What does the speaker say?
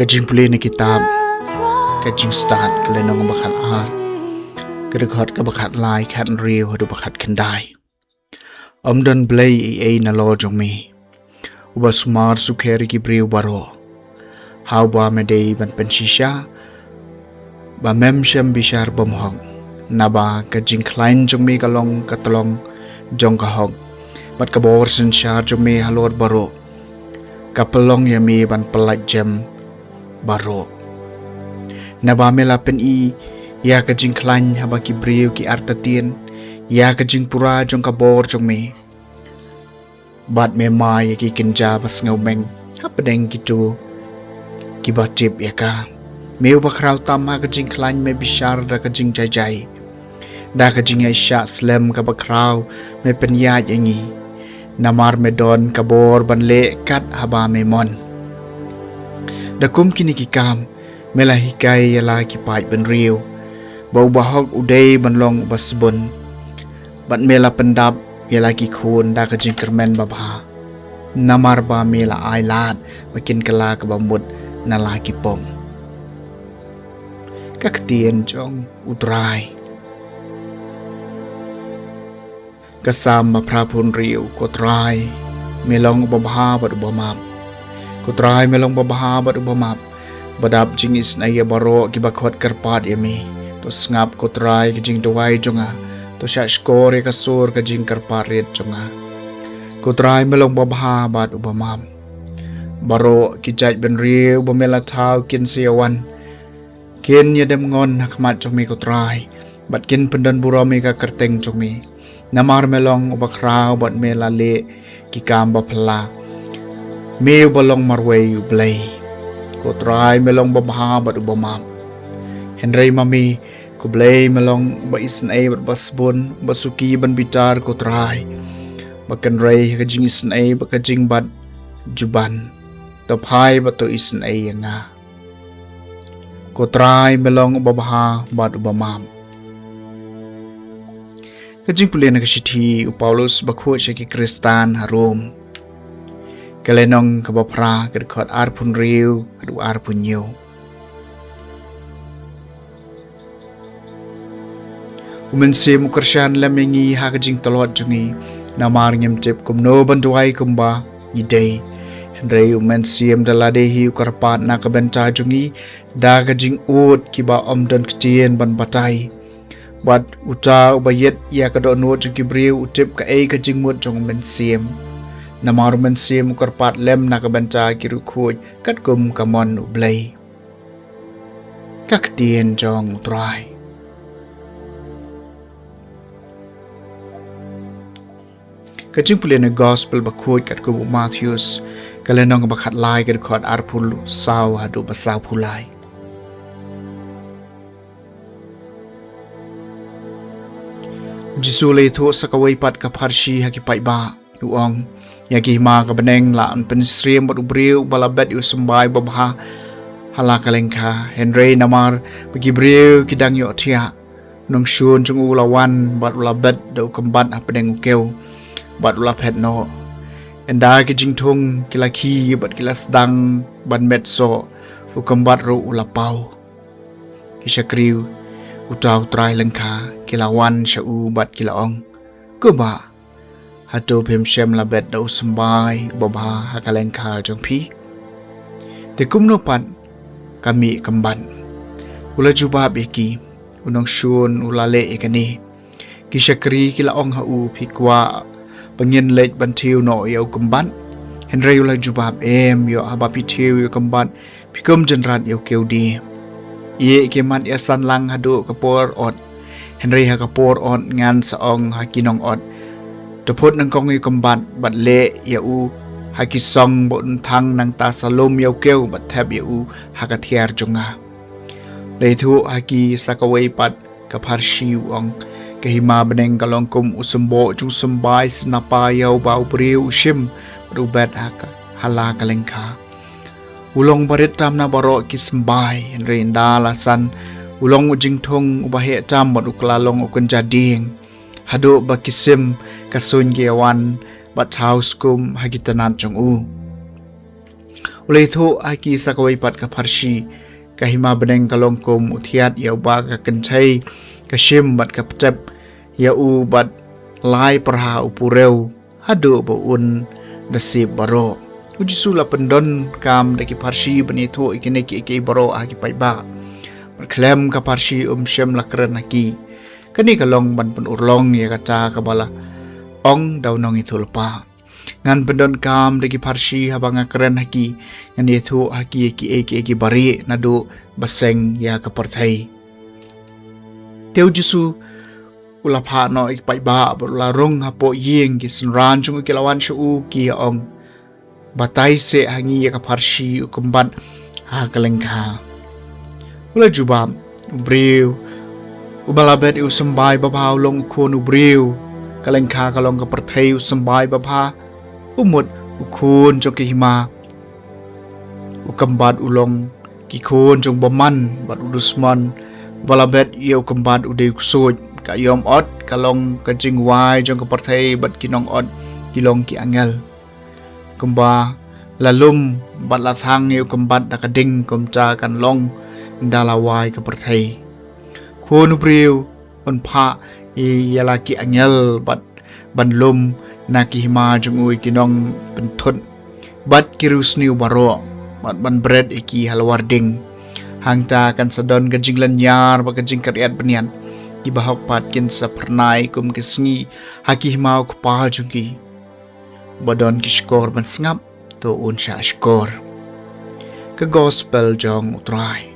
Kajing puli na kitab, kajing start kalenong bakat kadakot ka bakat lai kat riyo hado bakat kanday. Don blay ay na lo jong mi. Uba sumar sukeri ki briyo baro. How ba meday ban pensisya, ba mem siyam bishar bamuhog. Na ba kajing klain jong mi kalong katalong jong kahog. Bat kabawarsan siya jong mi halor baro. Kapalong yami ban pelat jam baro. Nabamela pen ya kajing klan haba ki briyo ki artatien ya kajing pura jong kabor jong me bat me mai ki kinja pas ngaumeng hapadeng gitu ki batip ya ka meu bakraw tama kajing klan me bishar da kajing jajai da kajing aisha slam ka bakraw me penyaj yangi namar me don kabor banle kat haba me mon da kum kini ki kam melahikai yala ki pai ben riu bau bahog udai banlong basbon bat mela pendap yala ki khun da ka jing kermen babha namar ba mela ailat makin kala ka bamut na laki pom kaktien jong utrai kasam ma prapun riu kotrai melong babha bat ubamap kotrai melong babha bat ubamap badap jingis na iya baro kibakot karpat yami to ngap ko try kijing duway jonga to siya skore kasur kajing karparit jonga ko try melong babha bat ubamam baro kijaj ben riu bamela tau kin siyawan kin yadem ngon hakmat jong mi ko try bat kin pendan burami ka kerteng jong mi namar melong ubakraw bat mela le kikam bapla meu balong marway ublay ko try melong babha bat ubamam Henry mami ko blay melong ba isan ay bat basbon basuki ban bitar ko try bakan ray kajing isan ay bakajing bat juban tapay bato isan ay nga ko try melong babha bat ubamam kajing puli na kasiti Paulus bakho siya ki Kristan harom kalenong kabapra kadakot arpun riu kadu arpun yo umense mukarsyan lamengi hakajing talot jungi namar ngem tip kumno banduay kumba idey henry umense daladehi ukarpat na kabenta jungi dagajing ut kiba omdon ktien ban batay bat uta ubayet ya kadon no jungi briu utip ka ay kajing mut jong umense namar umense mukarpat lem na kabenta kirukuj katkum kamon ublay kaktien jong utray kajing puli na gospel bakut kat kubu Matthews kalenong bakat lai kat kot arpul saw hadu basaw pulay. Jisulay thu sa kawaypat kaparshi hakipay ba yuong yagi hima kabaneng laan pensriem bat ubriw balabet yu sembay babha halakalengka Henry namar bagibriw kidang yu tiya nung syun chung ulawan bat ulabet daw kambat hapadeng ukew bat ulapet no enda kijing tung kilaki bat kilas dang ban metso ukambat ro ulapaw kisakriw utaw try lengka kilawan siya bat kilaong kuba hato pim siyam labet daw sembay babha hakalengka jong pi tekumno pat kami kamban ula jubab iki unong syun ulale ikani kisakri kilaong hau pikwa pangin late bantiu no yaw kumban Henry ula jubab yo habapi tiu yaw kumban pikum jenrat yaw keudi iye kemat yasan lang hadu kapor ot Henry ha kapor ot ngan saong hakinong ot teput nang kong yaw kumban bat le yaw hakisong bon thang nang tasalom yaw kew bat thab yaw hakathiar jonga leitu haki sakaway pat kaparshi wang kahima beneng kalong kum usumbo jung sembay sinapayaw bau priu usim rubet haka hala kalengka ulong barit tam na baro ki sembay Henry inda lasan ulong ujing thong ubahe tam bat uklalong ukun jading hadu bakisim kasun giawan bat haus kum hagitanat jong u Oleh itu aki sakawai pat ka parsi kahima beneng kalongkom utiat ya ba ka kencai kasim bat ka pecep ya u bat lai perha upureu hado baun nasib baro ujisula pendon kam daki parsi benito ikene ki baro aki pai ba klem ka parsi syem lakren aki kani kalong ban pen urlong ya kaca kabala ong daunong itu lepa ngan pendon kam daki parsi habanga keren haki ngan itu haki eki bari nadu baseng ya kapartai teu jisu ulapha no ik pai ba larung hapo yeng ki sunran chung ki lawan shu ki ong batai se hangi ya kaparsi ukumban ha kalengka ula jubam ubriu ubalabet usambai babau long kon ubriu kalengka kalong kapartai usambai babha umut ukun jong kihima ukambat ulong kikun jong baman bat udusman balabet ia ukambat ude kusut ka yom ot kalong kajing wai jong kapartai bat kinong ot kilong ki angel kumba lalum bat lathang ia ukambat nakading kumca kan long dalawai kapartai kun ubriu unpa ia laki angel bat banlum naki hima jungui kinong pentut bat kirus niu baro bat ban bread iki halwarding hangta kan sadon gajing lanyar ba gajing karyat benian ibahok pat kin sa pernai kum kisngi haki hima ku pa jungki badon kishkor ban sngap to unsha skor ke gospel jong utrai